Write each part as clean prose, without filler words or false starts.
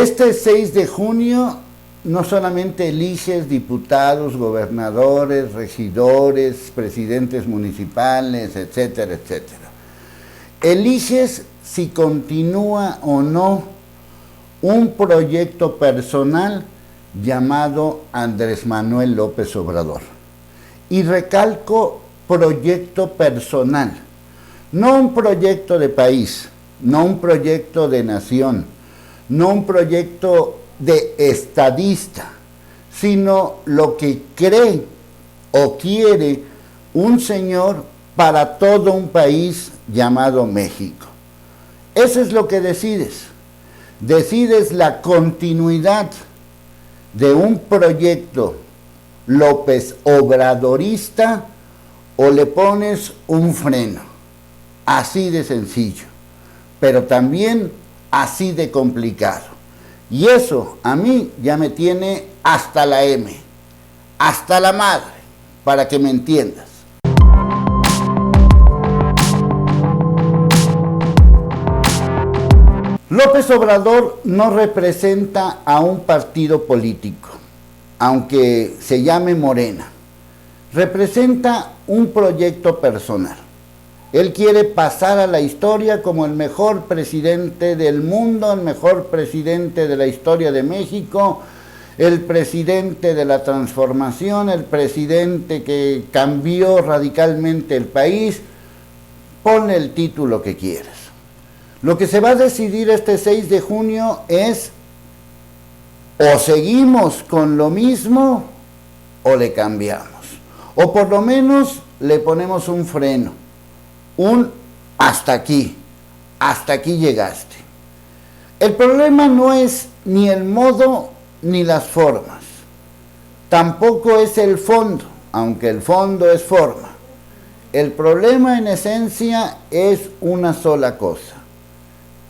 Este 6 de junio no solamente eliges diputados, gobernadores, regidores, presidentes municipales, etcétera, etcétera. Eliges si continúa o no un proyecto personal llamado Andrés Manuel López Obrador. Y recalco, proyecto personal, no un proyecto de país, no un proyecto de nación, no un proyecto de estadista, sino lo que cree o quiere un señor para todo un país llamado México. Eso es lo que decides. Decides la continuidad de un proyecto López Obradorista o le pones un freno. Así de sencillo, pero también así de complicado. Y eso a mí ya me tiene hasta la M, hasta la madre, para que me entiendas. López Obrador no representa a un partido político, aunque se llame Morena. Representa un proyecto personal. Él quiere pasar a la historia como el mejor presidente del mundo, el mejor presidente de la historia de México, el presidente de la transformación, el presidente que cambió radicalmente el país. Ponle el título que quieras. Lo que se va a decidir este 6 de junio es o seguimos con lo mismo o le cambiamos. O por lo menos le ponemos un freno, un hasta aquí llegaste. El problema no es ni el modo ni las formas, tampoco es el fondo, aunque el fondo es forma. El problema en esencia es una sola cosa.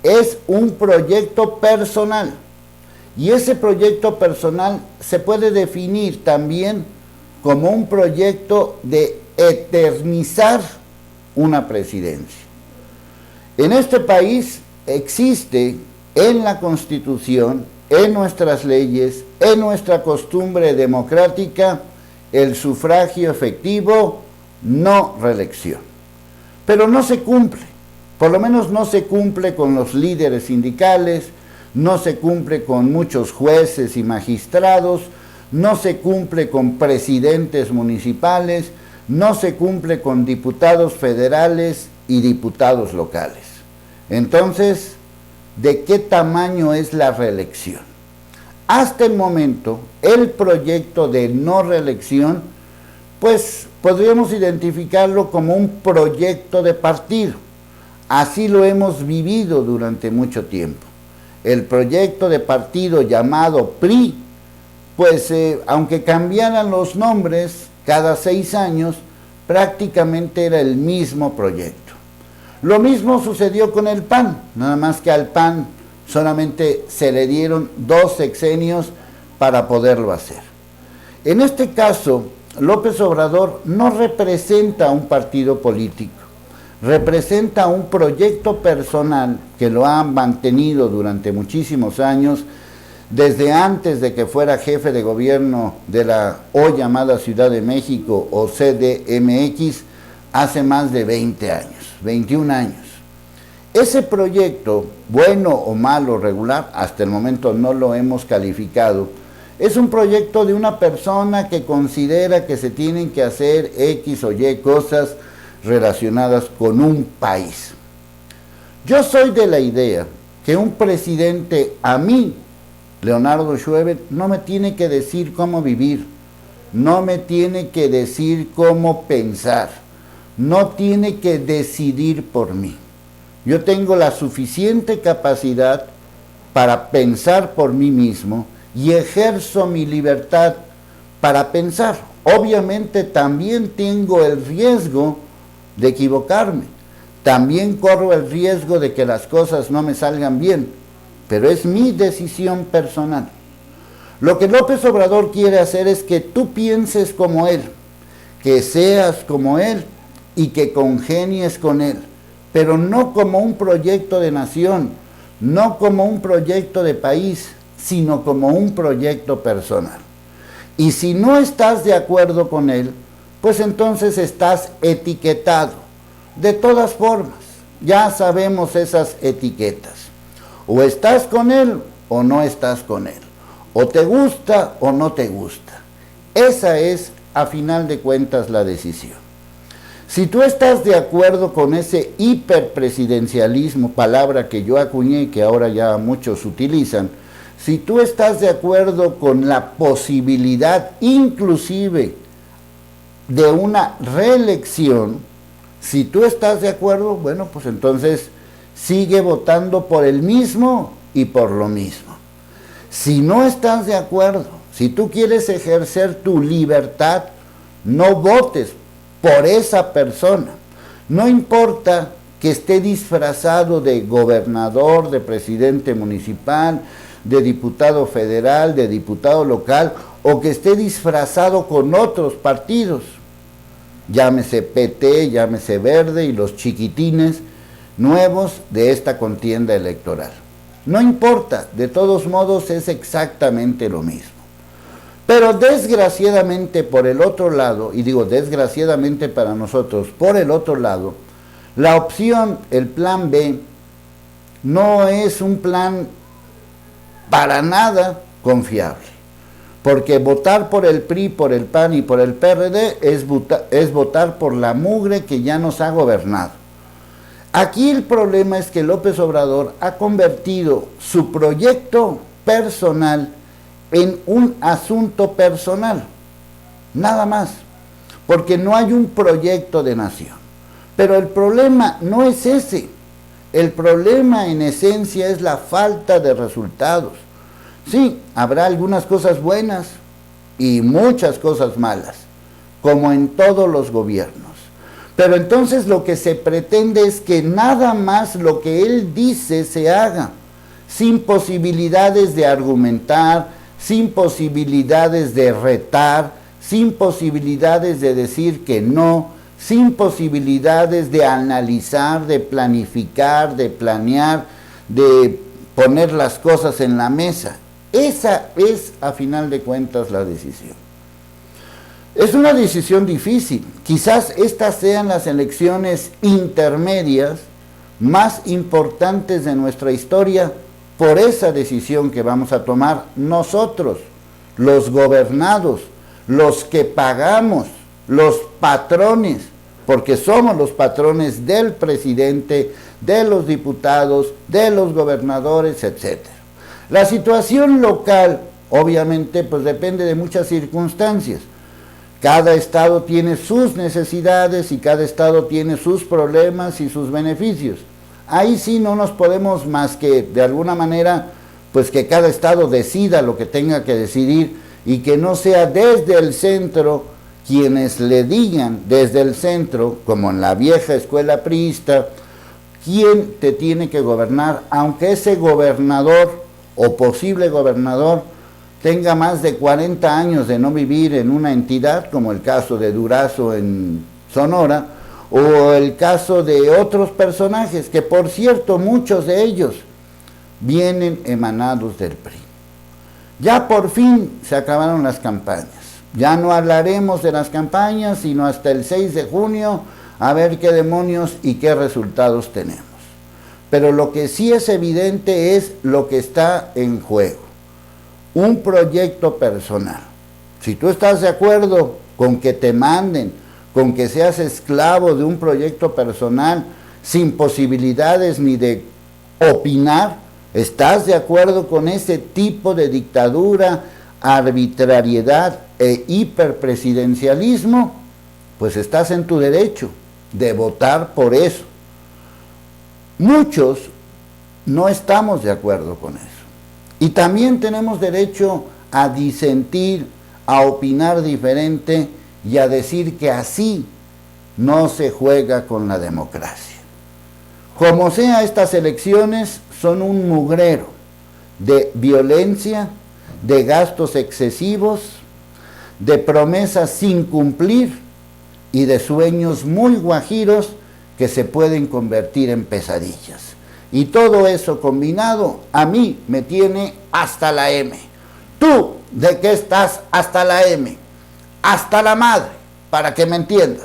Es un proyecto personal, y ese proyecto personal se puede definir también como un proyecto de eternizar una presidencia. En este país existe en la Constitución, en nuestras leyes, en nuestra costumbre democrática, el sufragio efectivo, no reelección. Pero no se cumple. Por lo menos no se cumple con los líderes sindicales, no se cumple con muchos jueces y magistrados, no se cumple con presidentes municipales, no se cumple con diputados federales y diputados locales. Entonces, ¿de qué tamaño es la reelección? Hasta el momento, el proyecto de no reelección, pues podríamos identificarlo como un proyecto de partido. Así lo hemos vivido durante mucho tiempo. El proyecto de partido llamado PRI, pues aunque cambiaran los nombres cada 6 años, prácticamente era el mismo proyecto. Lo mismo sucedió con el PAN, nada más que al PAN solamente se le dieron 2 sexenios para poderlo hacer. En este caso, López Obrador no representa a un partido político, representa un proyecto personal que lo ha mantenido durante muchísimos años, desde antes de que fuera jefe de gobierno de la hoy llamada Ciudad de México o CDMX, hace más de 20 años, 21 años. Ese proyecto, bueno o malo, regular, hasta el momento no lo hemos calificado, es un proyecto de una persona que considera que se tienen que hacer X o Y cosas relacionadas con un país. Yo soy de la idea que un presidente, a mí, Leonardo Schweber, no me tiene que decir cómo vivir, no me tiene que decir cómo pensar, no tiene que decidir por mí. Yo tengo la suficiente capacidad para pensar por mí mismo y ejerzo mi libertad para pensar. Obviamente también tengo el riesgo de equivocarme, también corro el riesgo de que las cosas no me salgan bien, pero es mi decisión personal. Lo que López Obrador quiere hacer es que tú pienses como él, que seas como él y que congenies con él, pero no como un proyecto de nación, no como un proyecto de país, sino como un proyecto personal. Y si no estás de acuerdo con él, pues entonces estás etiquetado. De todas formas, ya sabemos esas etiquetas. O estás con él o no estás con él. O te gusta o no te gusta. Esa es, a final de cuentas, la decisión. Si tú estás de acuerdo con ese hiperpresidencialismo, palabra que yo acuñé y que ahora ya muchos utilizan, si tú estás de acuerdo con la posibilidad inclusive de una reelección, si tú estás de acuerdo, bueno, pues entonces sigue votando por el mismo y por lo mismo. Si no estás de acuerdo, si tú quieres ejercer tu libertad, no votes por esa persona. No importa que esté disfrazado de gobernador, de presidente municipal, de diputado federal, de diputado local, o que esté disfrazado con otros partidos, llámese PT, llámese Verde y los chiquitines nuevos de esta contienda electoral. No importa, de todos modos es exactamente lo mismo. Pero desgraciadamente por el otro lado, y digo desgraciadamente para nosotros, por el otro lado, la opción, el plan B, no es un plan para nada confiable. Porque votar por el PRI, por el PAN y por el PRD es votar por la mugre que ya nos ha gobernado. Aquí el problema es que López Obrador ha convertido su proyecto personal en un asunto personal, nada más, porque no hay un proyecto de nación. Pero el problema no es ese, el problema en esencia es la falta de resultados. Sí, habrá algunas cosas buenas y muchas cosas malas, como en todos los gobiernos. Pero entonces lo que se pretende es que nada más lo que él dice se haga, sin posibilidades de argumentar, sin posibilidades de retar, sin posibilidades de decir que no, sin posibilidades de analizar, de planificar, de planear, de poner las cosas en la mesa. Esa es, a final de cuentas, la decisión. Es una decisión difícil. Quizás estas sean las elecciones intermedias más importantes de nuestra historia por esa decisión que vamos a tomar nosotros, los gobernados, los que pagamos, los patrones, porque somos los patrones del presidente, de los diputados, de los gobernadores, etc. La situación local, obviamente, pues depende de muchas circunstancias. Cada estado tiene sus necesidades y cada estado tiene sus problemas y sus beneficios. Ahí sí no nos podemos más que, de alguna manera, pues que cada estado decida lo que tenga que decidir y que no sea desde el centro quienes le digan desde el centro, como en la vieja escuela priista, quién te tiene que gobernar, aunque ese gobernador o posible gobernador tenga más de 40 años de no vivir en una entidad, como el caso de Durazo en Sonora, o el caso de otros personajes, que por cierto muchos de ellos vienen emanados del PRI. Ya por fin se acabaron las campañas, ya no hablaremos de las campañas, sino hasta el 6 de junio, a ver qué demonios y qué resultados tenemos. Pero lo que sí es evidente es lo que está en juego. Un proyecto personal. Si tú estás de acuerdo con que te manden, con que seas esclavo de un proyecto personal, sin posibilidades ni de opinar, ¿estás de acuerdo con ese tipo de dictadura, arbitrariedad e hiperpresidencialismo? Pues estás en tu derecho de votar por eso. Muchos no estamos de acuerdo con eso. Y también tenemos derecho a disentir, a opinar diferente y a decir que así no se juega con la democracia. Como sea, estas elecciones son un mugrero de violencia, de gastos excesivos, de promesas sin cumplir y de sueños muy guajiros que se pueden convertir en pesadillas. Y todo eso combinado a mí me tiene hasta la M. ¿Tú de qué estás hasta la M? Hasta la madre, para que me entiendas.